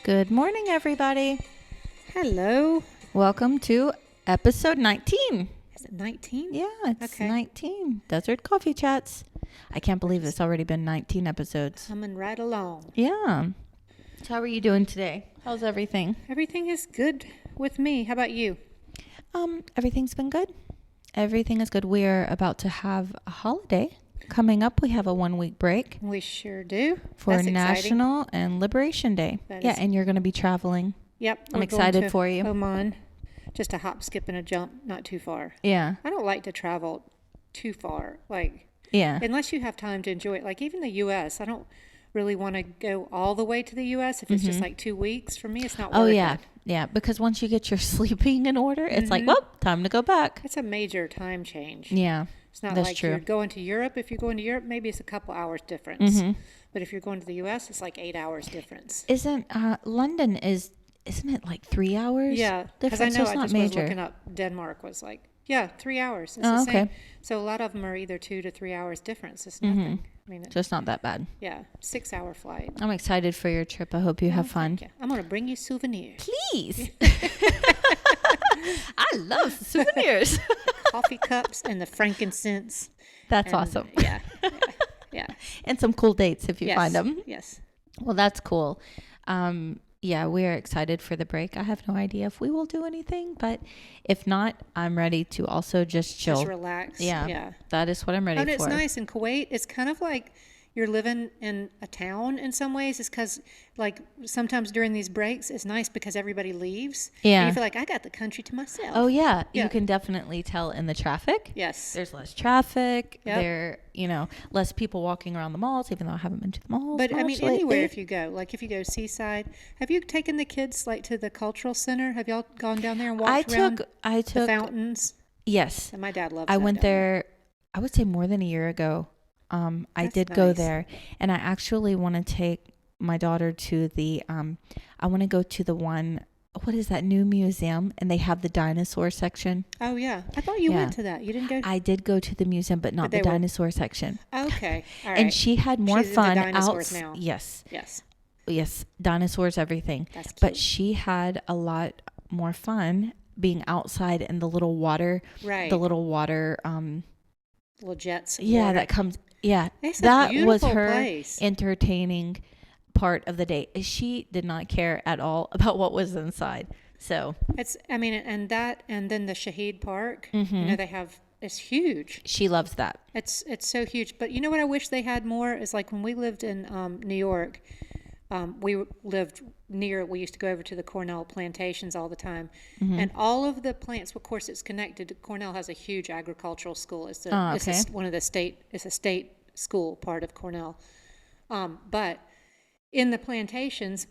Good morning, everybody. Hello. Welcome to episode 19. Is it 19? Yeah, it's Okay. 19. Desert Coffee Chats. I can't believe it's already been 19 episodes. Coming right along. Yeah. So how are you doing today? How's everything? Everything is good with me. How about you? Everything's been good. Everything is good. We're about to have a holiday coming up. We have a 1-week break We sure do. for That's National and Liberation Day. That Yeah, is- and you're going to be traveling. Yep. I'm we're excited going to for you. Oman. Just a hop, skip, and a jump. Not too far. Yeah. I don't like to travel too far. Yeah. Unless you have time to enjoy it. Like even the U.S. I don't really want to go all the way to the U.S. if it's just like 2 weeks. For me, it's not worth Oh, yeah. it. Yeah, because once you get your sleeping in order, it's like, well, time to go back. It's a major time change. Yeah, It's not that's like true. you're going to Europe. If you're going to Europe, maybe it's a couple hours difference. Mm-hmm. But if you're going to the U.S., it's like 8 hours difference. Isn't London isn't it like 3 hours? Yeah, because I difference? know So it's I not just was major. looking up. Denmark was like, 3 hours. It's Oh, the same. okay. So a lot of them are either 2 to 3 hours difference. It's nothing. I mean, So it's not that bad. 6-hour flight. I'm excited for your trip. I hope you have fun. Yeah, I'm gonna bring you souvenirs, Please. I love souvenirs. coffee cups, and the frankincense. That's And, awesome. Yeah. And some cool dates if you Yes, find them. Yes. Well, that's cool. Yeah, we're excited for the break. I have no idea if we will do anything, but if not, I'm ready to also just chill. Just relax. Yeah. Yeah. That is what I'm ready And for. it's nice in Kuwait. It's kind of like you're living in a town in some ways. It's because, like, sometimes during these breaks, it's nice because everybody leaves. Yeah. And you feel like I got the country to myself. Oh, yeah. Yeah. You can definitely tell in the traffic. Yes. There's less traffic. Yep. There, less people walking around the malls, even though I haven't been to the malls. But I mean, much anywhere lately. if you go, like if you go seaside, have you taken the kids like to the cultural center? Have y'all gone down there and walked around I the took, fountains? yes. And my dad loves. I that went down there, I would say more than a year ago. I That's did go nice. there, and I actually want to take my daughter to the, I want to go to the one, what is that new museum? And they have the dinosaur section. Oh yeah, I thought you Yeah. went to that. You didn't go. I did go to the museum, but not they the were- dinosaur section. Okay, all right. And she had more She's into fun dinosaurs now. Yes. Yes, Yes, dinosaurs, everything. that's cute. But she had a lot more fun being outside in the little water, right, the little water, little jets. of yeah, water. that comes, yeah, It's a that was beautiful her place. entertaining part of the day. She did not care at all about what was inside. So It's. I mean, and then the Shahid Park. They have. It's huge. she loves that. It's so huge. But you know what I wish they had more is like when we lived in New York. We lived near. We used to go over to the Cornell plantations all the time, and all of the plants. Of course, it's connected. Cornell has a huge agricultural school. It's okay. one of the state. It's a state school part of Cornell. But in the plantations,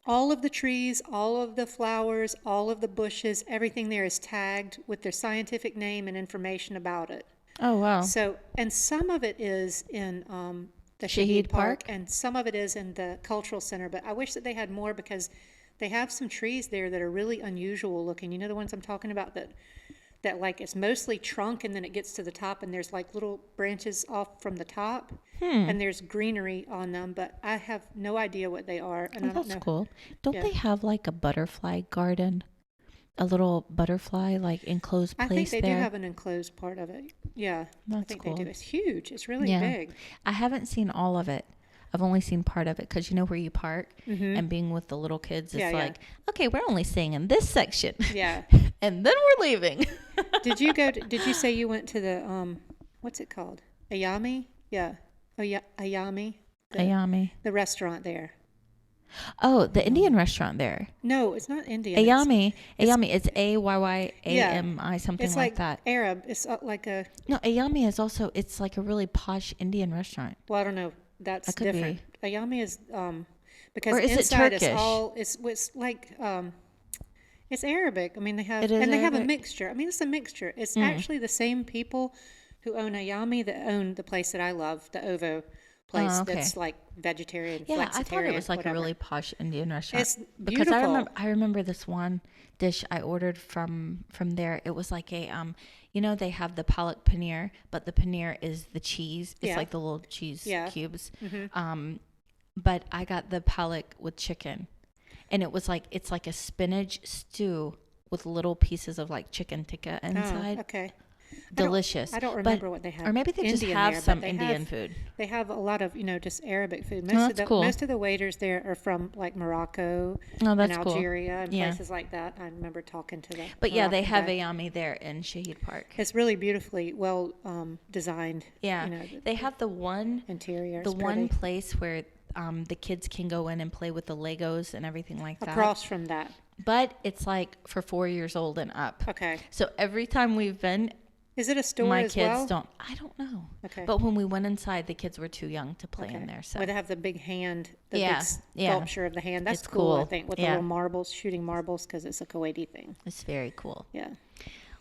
all of the trees, all of the flowers, all of the bushes, everything there is tagged with their scientific name and information about it. Oh, wow. So, and some of it is in the Shahid Shahid Park? Park, and some of it is in the cultural center. But I wish that they had more because they have some trees there that are really unusual looking. You know the ones I'm talking about that like it's mostly trunk and then it gets to the top and there's like little branches off from the top and there's greenery on them. But I have no idea what they are, and I don't That's know. cool. Don't Yeah. they have like a butterfly garden? A little butterfly like enclosed I place think they there? do have an enclosed part of it. Yeah, I That's think cool. they do. It's huge. It's really Yeah. big. I haven't seen all of it. I've only seen part of it because you know where you park and being with the little kids, it's Yeah, yeah. like, okay, we're only staying in this section Yeah. and then we're leaving. Did you say you went to the what's it called? Ayami? Yeah. Ayami. Ayami. The restaurant there. Oh, the Indian restaurant there. No, it's not Indian. Ayami. Ayami. It's Ayami something It's like like that. Arab. It's like a. No, Ayami is also, it's like a really posh Indian restaurant. Well, I don't know. That's That could different. Ayami is because Or is it inside Turkish? it's all it's like it's Arabic. I mean they have It is and they have a Arabic? mixture. I mean it's a mixture. It's actually the same people who own Ayami that own the place that I love, the Ovo place Oh, okay. that's like vegetarian, Yeah, flexitarian, I thought it was like whatever. a really posh Indian restaurant. It's Because beautiful. I remember this one dish I ordered from there. It was like a you know, they have the palak paneer, but the paneer is the cheese. It's Yeah. like the little cheese Yeah. cubes. Mm-hmm. But I got the palak with chicken, and it was like it's like a spinach stew with little pieces of like chicken tikka inside. Oh, okay. Delicious. I don't But- remember what they have. Or maybe they just Indian have there, some but they Indian have, food. They have a lot of, just Arabic food. that's cool. Most of the waiters there are from like Morocco Oh, and that's cool. Algeria and Yeah. places like that. I remember talking to them. But yeah, they have Ayami there in Shahid Park. It's really beautifully well designed. Yeah, The they have the one interior. the is one pretty. place where the kids can go in and play with the Legos and everything like that. Across from that. But it's like for 4 years old and up. Okay. So every time we've been, Is it a store my as kids well? don't. I don't know. Okay. But when we went inside, the kids were too young to play Okay. in there. So Where they have the big hand, the Yeah, big yeah. sculpture of the hand. That's It's cool, I cool. think, with Yeah. the little marbles, shooting marbles, because it's a Kuwaiti thing. it's very cool. Yeah.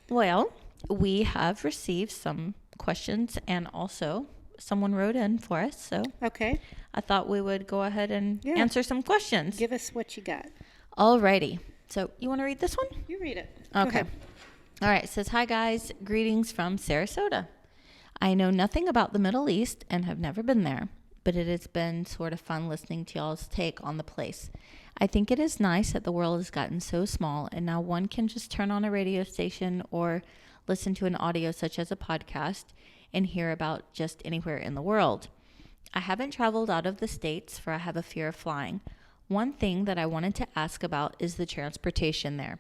Well, we have received some questions, and also someone wrote in for us. So Okay. I thought we would go ahead and Yeah. answer some questions. Give us what you got. Alrighty. So you want to read this one? You read it. Go Okay. ahead. All right. It says, "Hi guys, greetings from Sarasota. I know nothing about the Middle East and have never been there, but it has been sort of fun listening to y'all's take on the place. I think it is nice that the world has gotten so small and now one can just turn on a radio station or listen to an audio such as a podcast and hear about just anywhere in the world. I haven't traveled out of the States for I have a fear of flying. One thing that I wanted to ask about is the transportation there.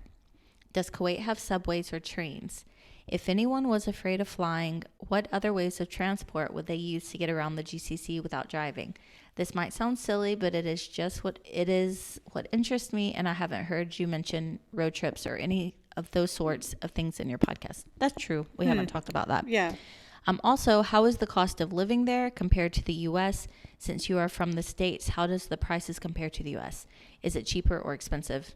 Does Kuwait have subways or trains? If anyone was afraid of flying, what other ways of transport would they use to get around the GCC without driving? This might sound silly, but it is just what interests me, and I haven't heard you mention road trips or any of those sorts of things in your podcast." That's true. We haven't talked about that. Yeah. Also, how is the cost of living there compared to the U.S.? Since you are from the States, how does the prices compare to the U.S.? Is it cheaper or expensive?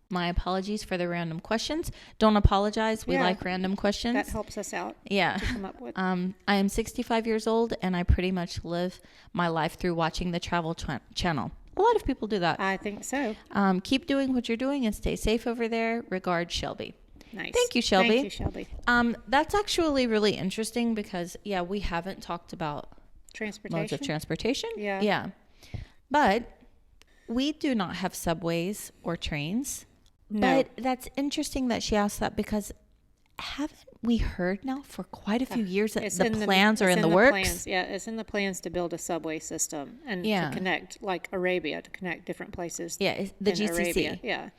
My apologies for the random questions. Don't apologize. We Yeah. like random questions. That helps us out Yeah. to come up with. I am 65 years old, and I pretty much live my life through watching the Travel Channel. A lot of people do that. I think so. Keep doing what you're doing and stay safe over there. Regards, Shelby. Nice. Thank you, Shelby. Thank you, Shelby. That's actually really interesting because, yeah, we haven't talked about Transportation. modes of transportation. Yeah. Yeah. But we do not have subways or trains. No. But that's interesting that she asked that because haven't we heard now for quite a few years that It's the in plans are it's in the works? Plans. Yeah, it's in the plans to build a subway system and Yeah. to connect, like Arabia, to connect different places. Yeah, it's the in GCC. Arabia. Yeah.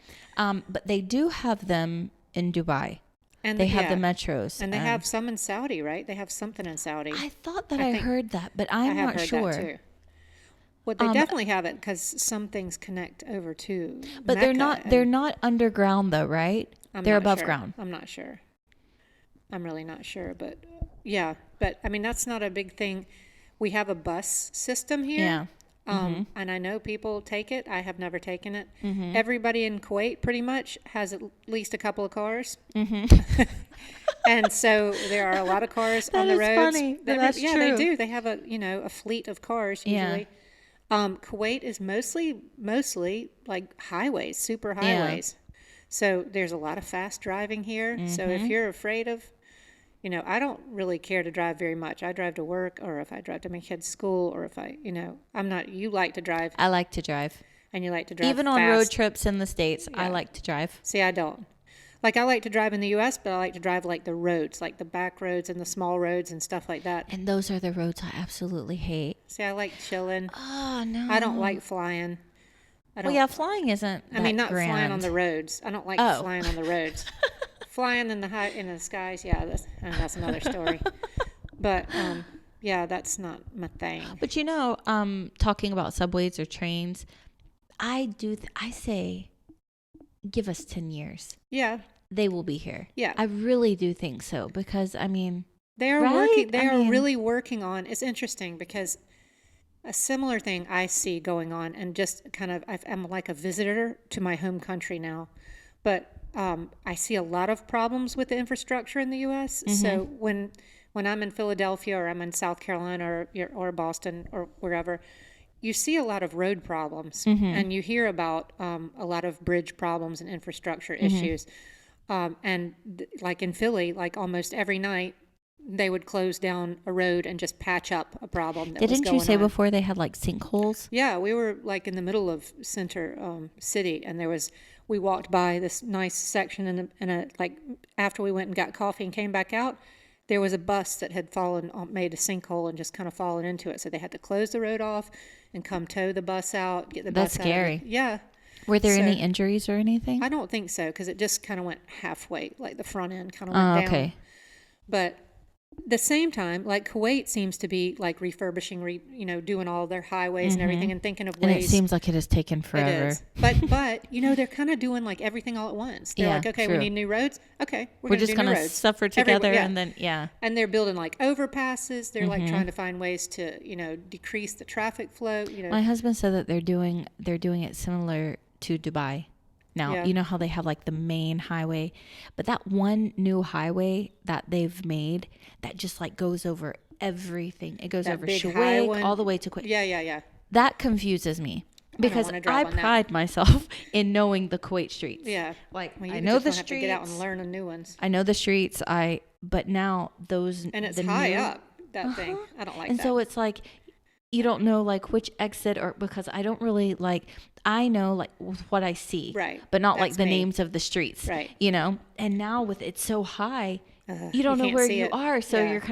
But they do have them in Dubai. And They have the yeah. metros. And they have some in Saudi, right? They have something in Saudi. I thought that I I think- heard that, but I I'm have not heard sure. that too. Well, they definitely have it because some things connect over to. But they're not. Mecca, They're and not underground though, right? I'm They're not above sure. ground. I'm not sure. I'm really not sure, but yeah. But I mean, that's not a big thing. We have a bus system here. Yeah. And I know people take it. I have never taken it. Mm-hmm. Everybody in Kuwait pretty much has at least a couple of cars. Mm-hmm. And so there are a lot of cars on the is roads. funny, but that's yeah, true. they do. They have a fleet of cars usually. Yeah. Kuwait is mostly like highways, super highways. So there's a lot of fast driving here. So Mm-hmm. if you're afraid of, I don't really care to drive very much. I drive to work, or if I drive to my kids' school, or if I'm not. You like to drive, I like to drive. and you like to drive Even on road fast. trips in the States, I Yeah. like to drive. See, I don't. Like, I like to drive in the U.S., but I like to drive like the roads, like the back roads and the small roads and stuff like that. And those are the roads I absolutely hate. See, I like chilling. Oh, no. I don't like flying. I Well, don't. yeah, flying isn't that I mean, not grand. flying on the roads. I don't like Oh. flying on the roads. Flying in the skies, yeah, that's another story. But yeah, that's not my thing. But talking about subways or trains, I say, give us 10 years. Yeah, They will be here. yeah. I really do think so because, I mean, They are Right? working. They I are mean- really working on. It's interesting because a similar thing I see going on, and just kind of, I'm like a visitor to my home country now, but I see a lot of problems with the infrastructure in the U.S. So when when I'm in Philadelphia or I'm in South Carolina or Boston or wherever, you see a lot of road problems, and you hear about a lot of bridge problems and infrastructure issues. Like in Philly, like almost every night, they would close down a road and just patch up a problem that was going on. Didn't you say before they had like sinkholes? Yeah, we were like in the middle of center city, and we walked by this nice section, and like after we went and got coffee and came back out, there was a bus that had made a sinkhole and just kind of fallen into it. So they had to close the road off and come tow the bus out, get the bus out. That's scary. Yeah. Were there any injuries or anything? I don't think so, because it just kind of went halfway, like the front end kind of went down. Okay. But the same time, like Kuwait seems to be like refurbishing, doing all their highways and everything, and thinking of ways. And it seems like it has taken forever. It is. But they're kind of doing like everything all at once. They're like, okay, we need new roads. Okay, we're just going to suffer together, and then And they're building like overpasses. They're like trying to find ways to decrease the traffic flow. My husband said that they're doing it similar to Dubai. Now, you know how they have like the main highway, but that one new highway that they've made that just like goes over everything. It goes over Shuwaik all the way to Kuwait. Yeah. That confuses me because I pride myself in knowing the Kuwait streets. Yeah. Like I know the streets. Have to get out and learn the new ones. I know the streets. But now those. And it's high up, that thing. I don't like that. And so it's like, you don't know like which exit, or because I don't really like, I know like what I see, right? But not like the names of the streets, right? And now with it so high, you don't know where you are, so you're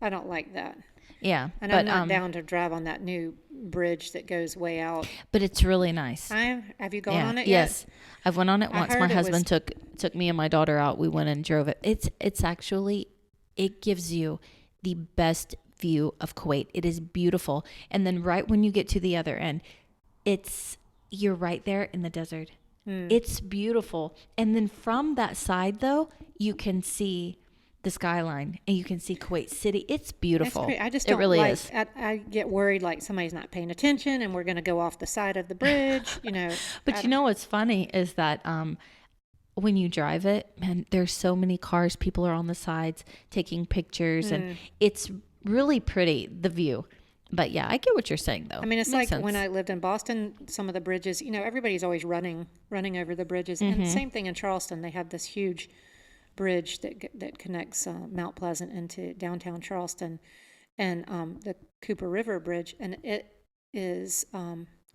I don't like that. Yeah, and I'm not down to drive on that new bridge that goes way out. But it's really nice. Have you gone on it yet? Yes, I've went on it once. My husband took me and my daughter out. We went and drove it. It's actually, it gives you the best view of Kuwait. It is beautiful. And then right when you get to the other end, you're right there in the desert. It's beautiful. And then from that side though, you can see the skyline and you can see Kuwait City. It's beautiful. I just don't really is. I get worried like somebody's not paying attention and we're going to go off the side of the bridge, But what's funny is that when you drive it, man, there's so many cars, people are on the sides taking pictures and it's really pretty, the view. But yeah, I get what you're saying though. I mean, it's like when I lived in Boston, some of the bridges, everybody's always running over the bridges. And same thing in Charleston. They have this huge bridge that connects Mount Pleasant into downtown Charleston, and the Cooper River Bridge, and it is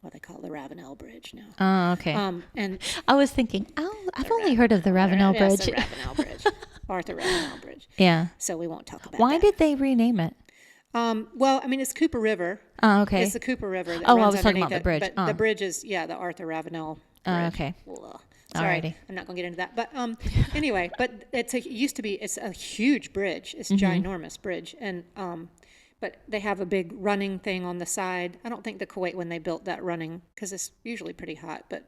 what they call the Ravenel Bridge now. Oh, okay. And I was thinking, I've only heard of the Ravenel Bridge. The Ravenel Bridge, Arthur Ravenel Bridge. Yeah. So we won't talk about. Why did they rename it? Well, I mean, it's Cooper River. Oh, okay. It's the Cooper River. That I runs was talking about it, the bridge. But the bridge is, the Arthur Ravenel Bridge. Oh, okay. Ugh. Sorry, Alrighty. I'm not going to get into that. But anyway, but it's a huge bridge. It's a ginormous bridge. And but they have a big running thing on the side. I don't think the Kuwait, when they built that running, because it's usually pretty hot, but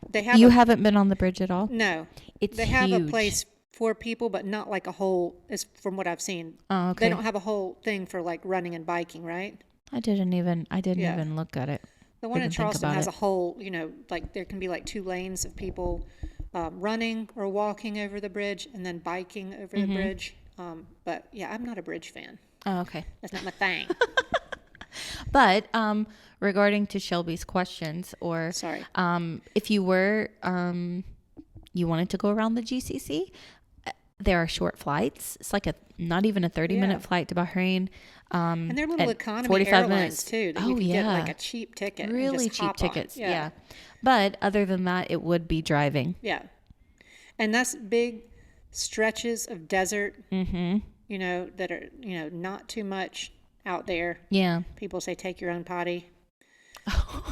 they have. You haven't been on the bridge at all? No. They have a place for people, but not like a whole, from what I've seen. Oh, okay. They don't have a whole thing for like running and biking, right? I didn't even look at it. The one in Charleston has a whole, like there can be like 2 lanes of people running or walking over the bridge and then biking over the bridge. But yeah, I'm not a bridge fan. Oh, okay. That's not my thing. But regarding to Shelby's questions, or sorry, if you were you wanted to go around the GCC, there are short flights. It's like not even a 30-minute flight to Bahrain. And they're little economy 45 airlines minutes. too. That you can get like a cheap ticket. Really and just cheap tickets. On. Yeah. But other than that, it would be driving. Yeah. And that's big stretches of desert, that are, not too much out there. Yeah. People say take your own potty.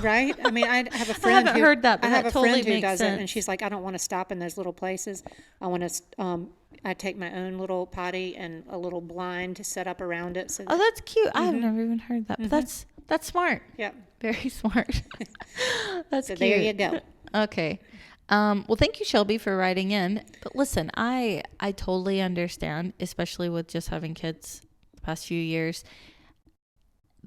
Right? I mean, I have a friend. I haven't heard that, but that totally makes does sense. it, and she's like, I don't want to stop in those little places. I want to. I take my own little potty and a little blind to set up around it. So that's cute. I've never even heard that. But that's smart. Yeah. Very smart. That's so cute. there you go. Okay. Well, thank you, Shelby, for writing in. But listen, I totally understand, especially with just having kids the past few years.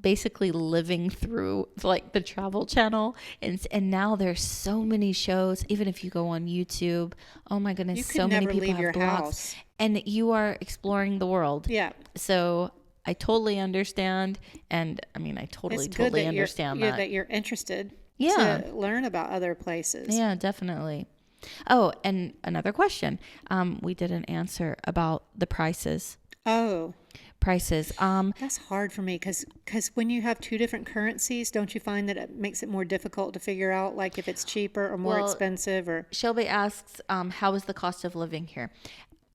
Basically living through like the Travel Channel, and now there's so many shows. Even if you go on YouTube, oh my goodness, so many people have blogs. And you are exploring the world. Yeah. So I totally understand. And I mean, I totally understand that. That you're interested Yeah. to learn about other places. Yeah, definitely. Oh, and another question. We didn't answer about the prices. Oh, Prices. that's hard for me because when you have two different currencies, don't you find that it makes it more difficult to figure out, like, if it's cheaper or more expensive? Or Shelby asks, how is the cost of living here?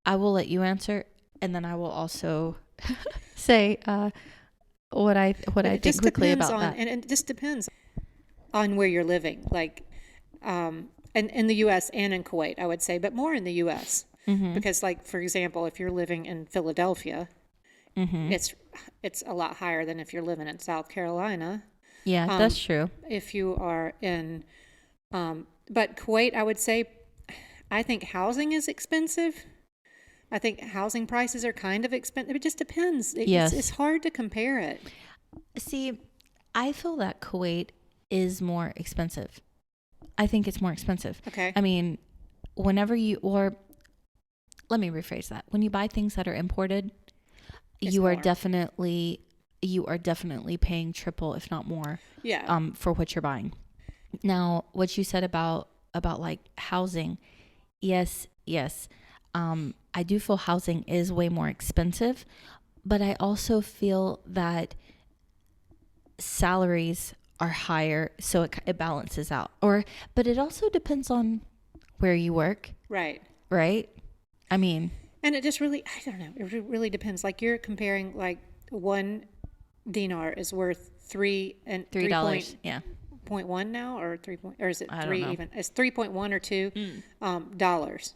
I will let you answer, and then I will also say what I think quickly about that. And it just depends on where you're living, like, and in the U.S. and in Kuwait, I would say, but more in the U.S. Because, like, for example, if you're living in Philadelphia, it's a lot higher than if you're living in South Carolina. Yeah, that's true. If you are in, but Kuwait, I would say, I think housing is expensive. I think housing prices are kind of expensive. It just depends. It's hard to compare it. See, I feel that Kuwait is more expensive. I think it's more expensive. Okay. I mean, let me rephrase that. When you buy things that are imported, you are definitely paying triple, if not more. Yeah. For what you're buying. Now, what you said about like housing, yes. I do feel housing is way more expensive, but I also feel that salaries are higher, so it balances out. But it also depends on where you work. Right. I mean, and it just really, I don't know. It really depends. Like, you're comparing, like, $1 dinar is worth $3. Yeah. 0.1 now, or 3 point, or is it I 3 don't know. even? It's 3.1 or 2 dollars.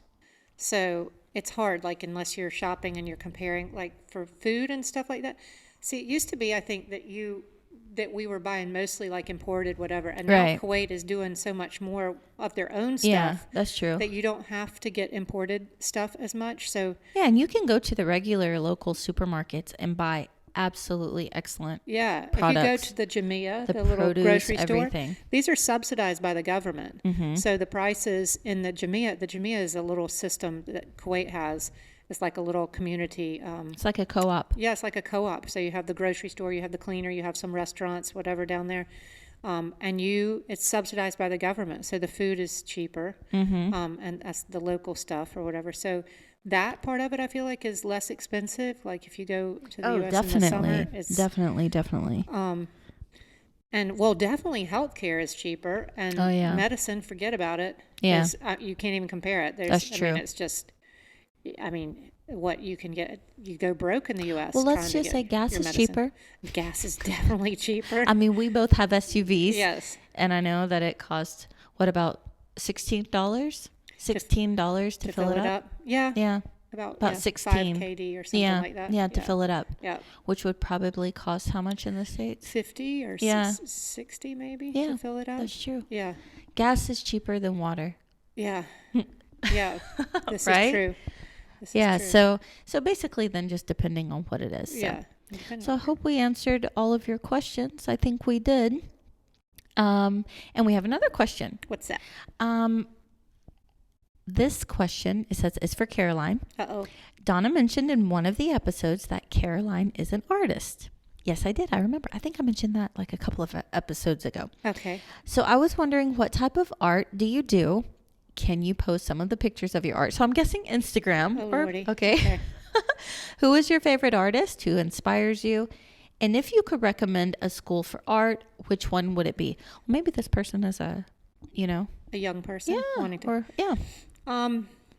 So it's hard, like, unless you're shopping and you're comparing, like, for food and stuff like that. See, it used to be, I think, that we were buying mostly, like, imported whatever, and now Kuwait is doing so much more of their own stuff. Yeah, that's true. That you don't have to get imported stuff as much. So yeah, and you can go to the regular local supermarkets and buy absolutely excellent products. If you go to the Jamia, the little produce, grocery store, everything. These are subsidized by the government. So the prices in the Jamia is a little system that Kuwait has. It's like a little community. It's like a co-op. Yeah, it's like a co-op. So you have the grocery store, you have the cleaner, you have some restaurants, whatever down there. And it's subsidized by the government. So the food is cheaper. And that's the local stuff or whatever. So that part of it, I feel like, is less expensive. Like, if you go to the U.S. in the summer, it's definitely. And definitely healthcare is cheaper, and medicine, forget about it. Yeah, you can't even compare it. That's true. I mean, it's just, what you can get, you go broke in the U.S. Well, let's just say gas is cheaper. Gas is definitely cheaper. I mean, we both have SUVs. Yes, and I know that it costs about $16. $16 to fill it up. Yeah. About 16 5 kd or something like that. Yeah, to fill it up. Yeah. Which would probably cost how much in the States? 50 or 60 maybe to fill it up. That's true. Yeah. Gas is cheaper than water. Yeah. Yeah. This right? is true. This is true. So basically then just depending on what it is. So. Yeah. So I hope we answered all of your questions. I think we did. And we have another question. What's that? This question, it says, is for Caroline. Uh-oh. Donna mentioned in one of the episodes that Caroline is an artist. Yes, I did. I remember. I think I mentioned that like a couple of episodes ago. Okay. So I was wondering, what type of art do you do? Can you post some of the pictures of your art? So I'm guessing Instagram. Oh, Lordy. Okay. Who is your favorite artist? Who inspires you? And if you could recommend a school for art, which one would it be? Well, maybe this person is a young person wanting to.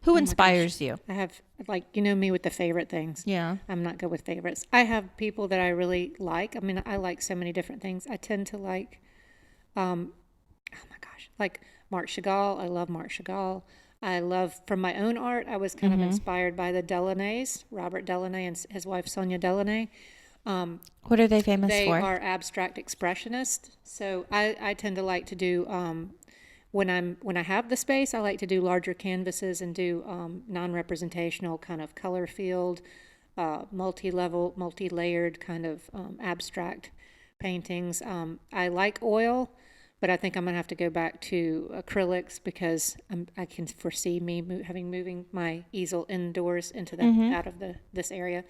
Who inspires you? I have, like, me with the favorite things. Yeah. I'm not good with favorites. I have people that I really like. I mean, I like so many different things. I tend to like, like Marc Chagall. I love Marc Chagall. I love, from my own art, I was kind of inspired by the Delaney's, Robert Delaney and his wife Sonia Delaney. What are they famous for? They are abstract expressionists. So I tend to like to do, when I have the space, I like to do larger canvases and do non-representational kind of color field, multi-level, multi-layered kind of abstract paintings. I like oil, But I think I'm going to have to go back to acrylics because I can foresee me moving my easel indoors into the out of this area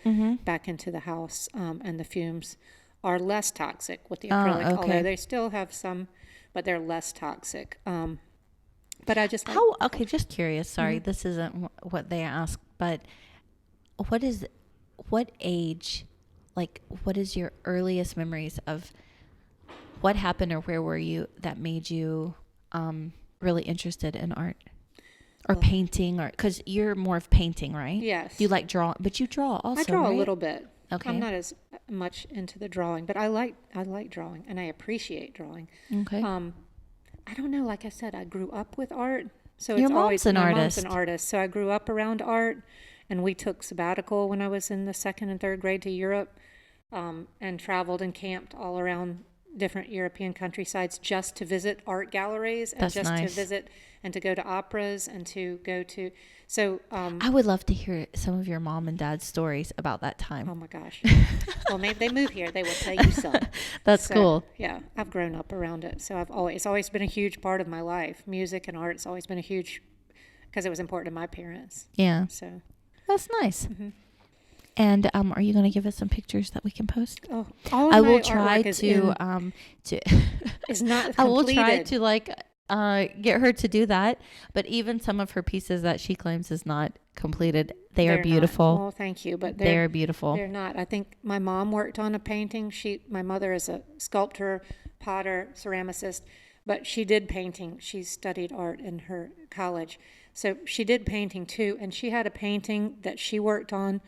back into the house, and the fumes are less toxic with the acrylic, although they still have some, but they're less toxic. But I just just curious. Sorry, this isn't what they asked, but what age, like, what is your earliest memories of what happened or where were you that made you really interested in art or painting, or because you're more of painting, right? Yes. You like draw, but you draw also. I draw right? a little bit. Okay. I'm not as much into the drawing, but I like drawing and I appreciate drawing. Okay. I don't know. Like I said, I grew up with art, so Your it's always mom's an my artist. mom's an artist. So I grew up around art, and we took sabbatical when I was in the 2nd and 3rd grade to Europe, and traveled and camped all around different European countrysides just to visit art galleries and That's just nice. to visit and to go to operas and to go to. So I would love to hear some of your mom and dad's stories about that time. oh my gosh. Well, maybe they move here, they will tell you some. That's cool. Yeah, I've grown up around it. So it's always been a huge part of my life. Music and art has always been a huge, because it was important to my parents. Yeah. So that's nice. And are you going to give us some pictures that we can post? Oh, all of I my will try artwork to is not completed. I will try to get her to do that, but even some of her pieces that she claims is not completed, they're beautiful. Not. Well, thank you, but they're beautiful. They're not. I think my mom worked on a painting. My mother is a sculptor, potter, ceramicist, but she did painting. She studied art in her college, so she did painting too. And she had a painting that she worked on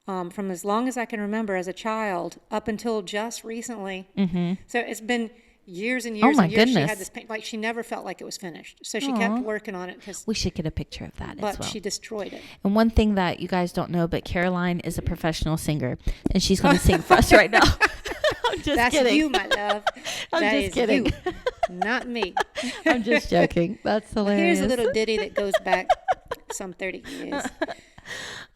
from as long as I can remember as a child up until just recently. So it's been years and years my and years. goodness. She had this paint, like she never felt like it was finished. So she kept working on it we should get a picture of that as well. But she destroyed it. And one thing that you guys don't know, but Caroline is a professional singer, and she's going to sing for us right now. I'm just That's kidding. you, my love. I'm That just is kidding. you, not me. I'm just joking. That's hilarious. Here's a little ditty that goes back some 30 years.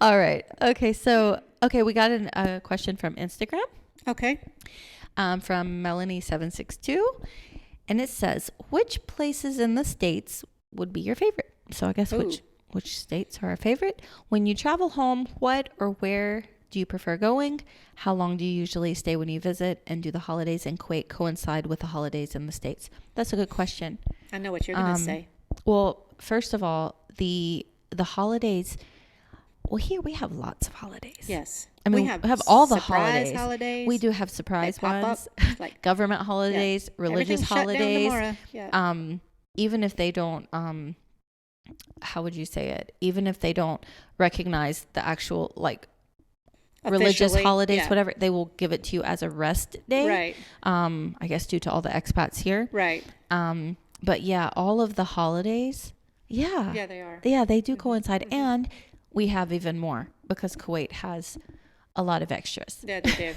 All right. Okay. So, we got a question from Instagram. Okay. From Melanie762, and it says, which places in the States would be your favorite? So I guess which states are our favorite? When you travel home, what or where do you prefer going? How long do you usually stay when you visit? And do the holidays in Kuwait coincide with the holidays in the States? That's a good question. I know what you're going to say. Well, first of all, the holidays. Well, here we have lots of holidays. Yes. I mean, we have all the surprise holidays. We do have surprise ones, like government holidays, religious holidays. Yeah. Even if they don't, how would you say it? Even if they don't recognize the actual religious holidays, whatever, they will give it to you as a rest day. Right. I guess due to all the expats here. Right. But yeah, all of the holidays. Yeah. Yeah, they are. Yeah, they do coincide, and we have even more because Kuwait has a lot of extras. Yeah, they do.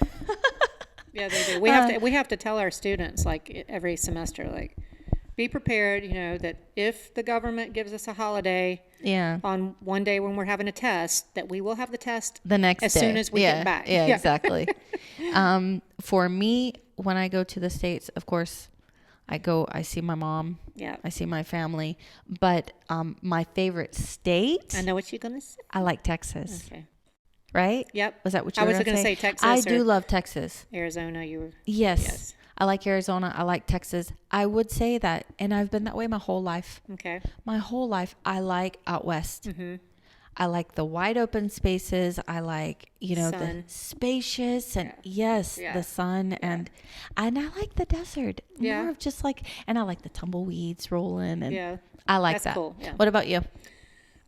Yeah, they do. We have to tell our students every semester, be prepared, that if the government gives us a holiday on one day when we're having a test, that we will have the test the next as day. soon as we get back. Yeah, exactly. For me, when I go to the States, of course, I see my mom. Yeah. I see my family. But my favorite state. I know what you're going to say. I like Texas. Okay. Right? Yep. Was that what you were going to say? I was going to say Texas. I do love Texas. Arizona, you were. Yes. I like Arizona. I like Texas. I would say that, and I've been that way my whole life. Okay. My whole life, I like out west. Mm-hmm. I like the wide open spaces. I like, the spacious and the sun and I like the desert. Yeah. More of just and I like the tumbleweeds rolling and I like That's that. Cool. Yeah. What about you?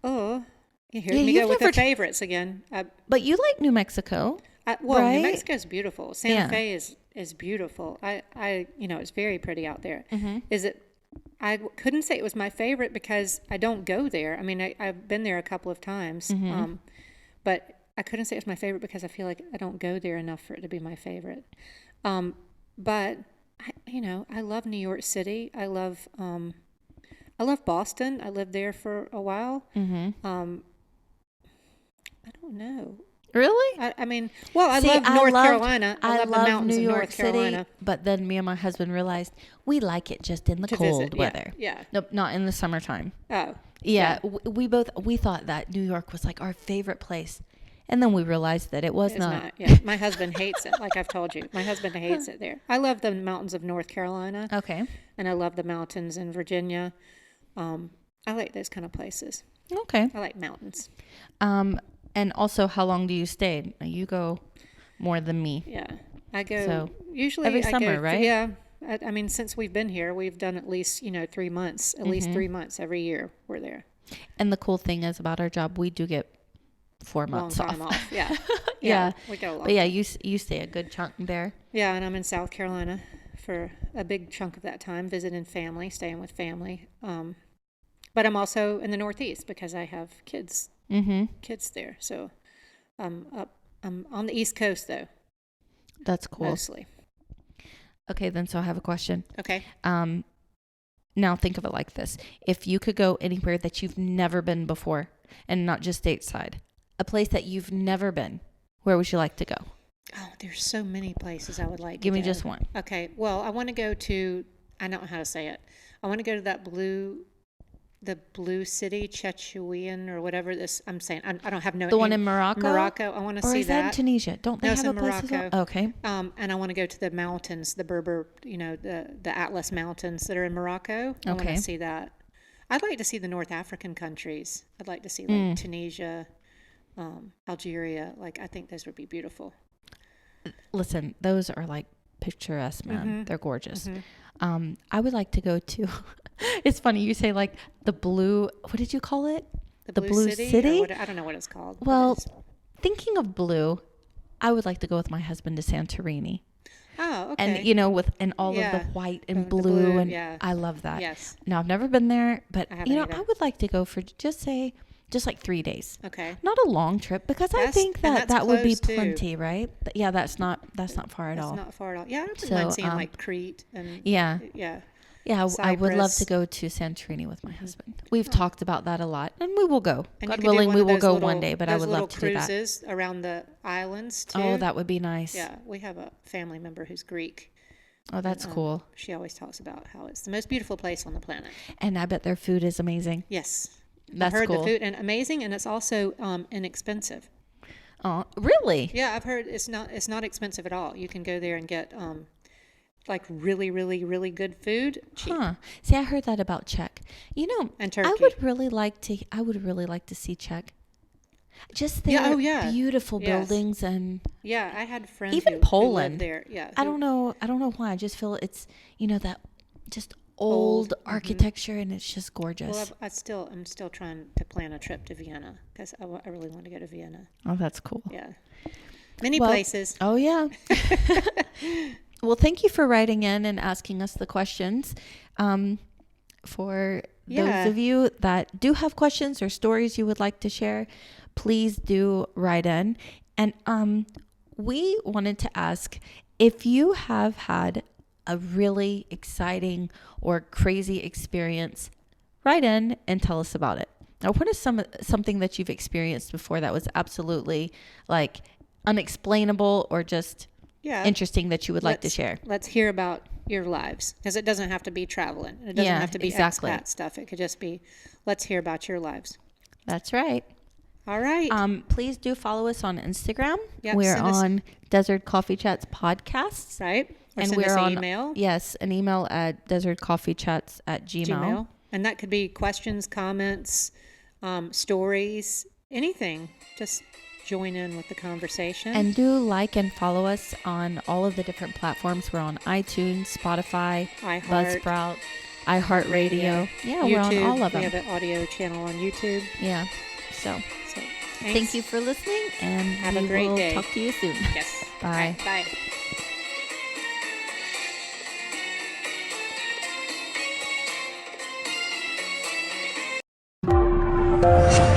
Oh, here me go with the favorites again. But you like New Mexico. Right? New Mexico is beautiful. Santa Fe is beautiful. It's very pretty out there. Mm-hmm. I couldn't say it was my favorite because I don't go there. I mean, I've been there a couple of times, but I couldn't say it was my favorite because I feel like I don't go there enough for it to be my favorite. But I love New York City. I love Boston. I lived there for a while. Mm-hmm. I don't know. Really? I mean, well, I See, love North Carolina. I love the love mountains New of York North Carolina. City, but then me and my husband realized we like it just in the To cold visit, weather. yeah. Nope, not in the summertime. Oh. Yeah, we thought that New York was like our favorite place, and then we realized that it was It's not. not. Yeah, my husband hates it. Like I've told you, my husband hates it there. I love the mountains of North Carolina, Okay. and I love the mountains in Virginia. I like those kind of places. Okay. I like mountains. And also, how long do you stay? You go more than me. Yeah, I go So, usually every I summer, go, right? Yeah, I mean, since we've been here, we've done at least 3 months. At least 3 months every year we're there. And the cool thing is about our job, we do get 4 months Long time off. Yeah. Yeah. We go a long. But yeah, you stay a good chunk there. Yeah, and I'm in South Carolina for a big chunk of that time, visiting family, staying with family. But I'm also in the Northeast because I have kids there. So I'm on the East Coast though, That's cool. mostly. Okay, then so I have a question. Okay. Now think of it like this. If you could go anywhere that you've never been before, and not just stateside, a place that you've never been, where would you like to go? Oh, there's so many places I would like Give to me go. just one. Okay. Well, I want to go to, I don't know how to say it. I want to go to the blue city, Chechuian or whatever this, I'm saying. I don't have no. The one in Morocco? Morocco. I want to Or see is that in Tunisia? Don't they No, it's have a in place as well? Morocco. Okay. And I want to go to the mountains, the Berber, the Atlas Mountains that are in Morocco. I want Okay. to see that. I'd like to see the North African countries. I'd like to see like Tunisia, Algeria. Like I think those would be beautiful. Listen, those are like picturesque, man. They're gorgeous. I would like to go to, it's funny, you say like the blue, what did you call it? The blue city? Or I don't know what it's called. but Well, it's- thinking of blue, I would like to go with my husband to Santorini. Oh, okay. And with all of the Yeah. white and The blue, blue, and yeah. I love that. Yes. Now I've never been there, but I haven't either. I would like to go for just like 3 days. Okay. Not a long trip, because I think and that that's would be close, too. plenty, right? But yeah, that's not far at That's all. not far at all. Yeah, I wouldn't So, mind seeing like Crete and Yeah. yeah. Yeah, I would love Cyprus. to go to Santorini with my husband. We've talked about that a lot, and we will go. And you God could do willing, one we of will those go little- one day, but I those would little love to do that. cruises around the islands too. Oh, that would be nice. Yeah, we have a family member who's Greek. Oh, that's cool. She always talks about how it's the most beautiful place on the planet. And I bet their food is amazing. Yes, That's I've heard cool. the food and amazing, and it's also inexpensive. Oh, really? Yeah, I've heard it's not expensive at all. You can go there and get like really, really, really good food cheap. Huh. See, I heard that about Czech. And I Turkey. would really like to see Czech. Just their Yeah, oh, yeah. beautiful Yes. buildings, and Yeah, I had friends even who Poland. lived there. Yeah, I don't know why. I just feel it's that just old architecture, and it's just gorgeous. Well, I'm still trying to plan a trip to Vienna because I really want to go to Vienna. Oh, that's cool. Yeah, many Well, places. Oh, yeah. Well, thank you for writing in and asking us the questions. For Yeah. those of you that do have questions or stories you would like to share, please do write in. And we wanted to ask if you have had a really exciting or crazy experience, write in and tell us about it. Now, what is something that you've experienced before that was absolutely like unexplainable or just Yeah, interesting that you would like to share? Let's hear about your lives because it doesn't have to be traveling. It doesn't Yeah, have to be exactly. expat stuff. It could just be, let's hear about your lives. That's right. All right. Please do follow us on Instagram. Yep, We're send us- on Desert Coffee Chats Podcasts. Right. Or And send we're us an on email. Yes, an email at desertcoffeechats@gmail. Gmail. And that could be questions, comments, stories, anything. Just join in with the conversation. And do like and follow us on all of the different platforms. We're on iTunes, Spotify, iHeart, Buzzsprout, iHeartRadio. Yeah, we're on YouTube. all of We them. have an audio channel on YouTube. Yeah. So So thank you for listening, and Have a we great will day. talk to you soon. Yes. Bye. All right, bye.